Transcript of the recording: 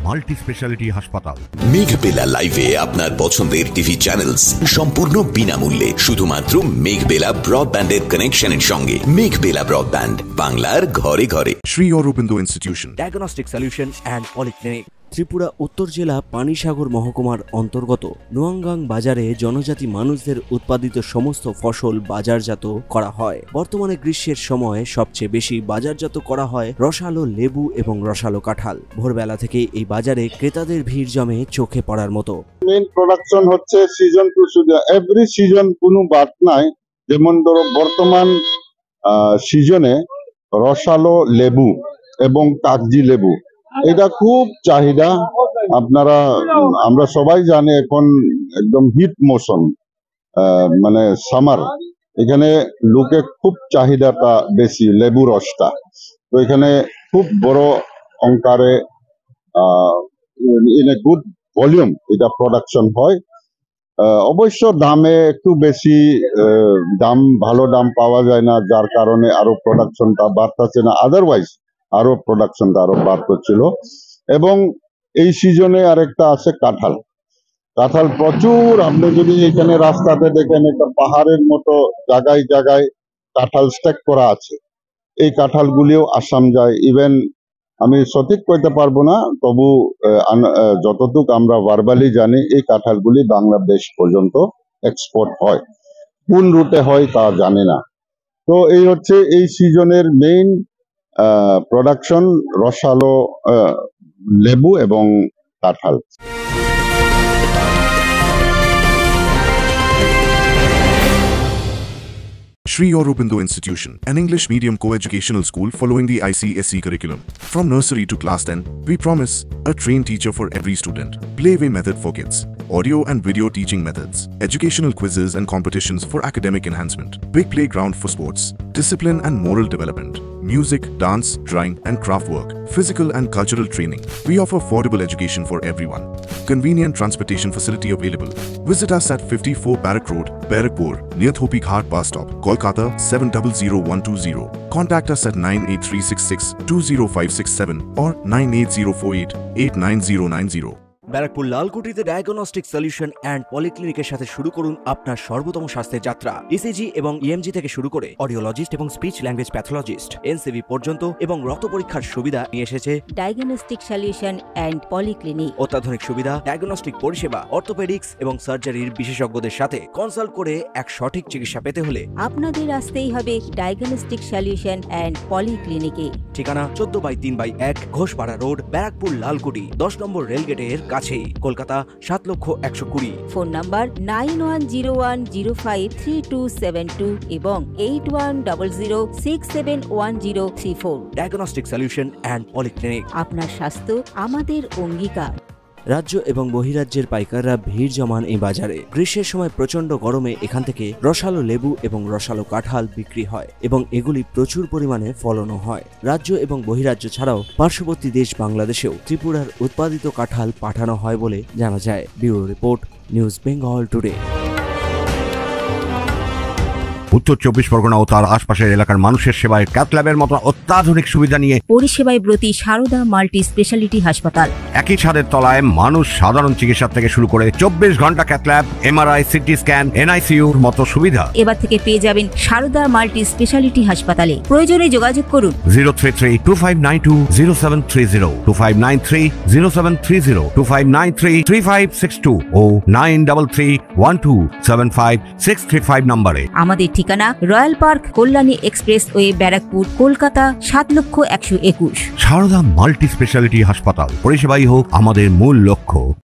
Multi speciality হাসপাতাল। মেঘবেলা লাইভে আপনার পছন্দের টিভি চ্যানেলস সম্পূর্ণ বিনামূল্যে শুধুমাত্র মেঘবেলা ব্রডব্যান্ডের কানেকশনের সঙ্গে। মেঘবেলা ব্রডব্যান্ড, বাংলার ঘরে ঘরে। Shri Aurobindo institution, diagnostic solution and polyclinic. Tripura উত্তর জেলা পানিসাগর মহকুমার অন্তর্গত নোয়াংগাং বাজারে জনজাতি মানুষদের উৎপাদিত সমস্ত ফসল বাজারজাত করা হয়। বর্তমানে গ্রীষ্মের সময় সবচেয়ে বেশি বাজারজাত করা হয় রসালো লেবু এবং রসালো কাঁঠাল। ভোরবেলা থেকে এই বাজারে ক্রেতাদের ভিড় জমে চোখে পড়ার মতো। মেইন প্রোডাকশন হচ্ছে season to season, every season কোনো বাদ নাই। যেমন ধরো বর্তমান সিজনে রসালো লেবু এবং কাগজি লেবু, এটা খুব চাহিদা। আমরা সবাই জানি এখন একদম হিট মৌসুম, মানে সামার, এখানে লোকে খুব চাহিদাটা বেশি লেবু রসটা। তো এখানে খুব বড় অঙ্কারে ইন এ গুড ভলিউম এটা প্রোডাকশন হয়। অবশ্য দামে একটু বেশি, ভালো দাম পাওয়া যায় না, যার কারণে আরো প্রোডাকশনটা বাড়তেছে না। আদারওয়াইজ আরো প্রোডাকশনটা আরো বাড়তেছিল। এবং এই সিজনে আরেকটা আছে কাঁঠাল। কাঁঠাল প্রচুর, আপনি যদি এখানে রাস্তাতে দেখেন একটা পাহাড়ের মতো জায়গায় জায়গায় কাঁঠাল স্ট্যাক করা আছে। এই কাঁঠালগুলিও আসাম যায়। ইভেন আমি সঠিক কইতে পারবো না, তবু যতটুকু আমরা ভার্বালি জানি এই কাঁঠালগুলি বাংলাদেশ পর্যন্ত এক্সপোর্ট হয়। কোন রুটে হয় তা জানি না। তো এই হচ্ছে এই সিজনের মেইন প্রোডাকশন, রসালো লেবু এবং কাঁঠাল। Shri Aurobindo Institution, an English medium co-educational school following the ICSE curriculum. From nursery to class 10, we promise a trained teacher for every student, playway method for kids, audio and video teaching methods, educational quizzes and competitions for academic enhancement, big playground for sports, discipline and moral development, music, dance, drawing and craft work, physical and cultural training. We offer affordable education for everyone. Convenient transportation facility available. Visit us at 54 Barrack Road, Barrackpur, near Thopi Ghat bus stop, Kolkata 700120. Contact us at 98366-20567 or 98048-89090. Barrackpore লালকুটিতে diagnostic solution and পলিক্লিনিকের সাথে শুরু করুন আপনার সর্বোত্তম স্বাস্থ্যের যাত্রা। ECG এবং ইএমজি থেকে শুরু করে অডিওলজিস্ট এবং স্পিচ ল্যাঙ্গুয়েজ প্যাথোলজিস্ট, এনসিভি পর্যন্ত এবং রক্ত পরীক্ষার সুবিধা নিয়ে এসেছে ডায়াগনস্টিক সলিউশন অ্যান্ড পলিক্লিনিক। অত্যাধুনিক সুবিধা, ডায়াগনস্টিক পরিষেবা, অর্থোপেডিক্স এবং সার্জারির বিশেষজ্ঞদের সাথে কনসাল্ট করে এক সঠিক চিকিৎসা পেতে হলে আপনাদের আসতেই হবে ডায়াগনস্টিক সলিউশন অ্যান্ড পলিক্লিনিকে। ঠিকানা 14/3/1 ঘোষপাড়া রোড, ব্যারাকপুর লালকুটি, 10 নম্বর রেলগেটের কাছেই, কলকাতা 7,120,000। ফোন নাম্বার 9101053272 এবং 8100671034। Diagnostic solution and polyclinic. আপনার স্বাস্থ্য আমাদের অঙ্গীকার। রাজ্য এবং বহিরাজ্যের পাইকাররা ভিড় জমান এই বাজারে। গ্রীষ্মের সময় প্রচন্ড গরমে এখান থেকে রসালো লেবু এবং রসালো কাঁঠাল বিক্রি হয় এবং এগুলি প্রচুর পরিমাণে ফলনও হয়। রাজ্য এবং বহিরাজ্য ছাড়াও পার্শ্ববর্তী দেশ বাংলাদেশেও ত্রিপুরার উৎপাদিত কাঁঠাল পাঠানো হয় বলে জানা যায়। Bureau report, news Bengal today. উত্তর 24 পরগনা ও তার আশপাশের এলাকার মানুষের সেবায় ক্যাথ ল্যাবের মতো অত্যাধুনিক সুবিধা নিয়ে পরিষেবায় ব্রতী সারদা মাল্টি স্পেশালিটি হাসপাতাল। একই ছাদের তলায় মানুষ সাধারণ চিকিৎসা থেকে শুরু করে 24 ঘন্টা cath lab, MRI, CT scan, এনআইসিইউর মতো সুবিধা এবার থেকে পেয়ে যাবেন সারদা মাল্টি স্পেশালিটি হাসপাতালে। প্রয়োজনে যোগাযোগ করুন 033-2592-0730, 2593-0730, 2593-3562 ও 9331275635 নম্বরে। আমাদের ঠিকানা royal park, Kalyani expressway, Barrackpore, Kolkata 7,121,000। Sarada multi speciality হাসপাতাল, পরিষেবাই হোক আমাদের মূল লক্ষ্য।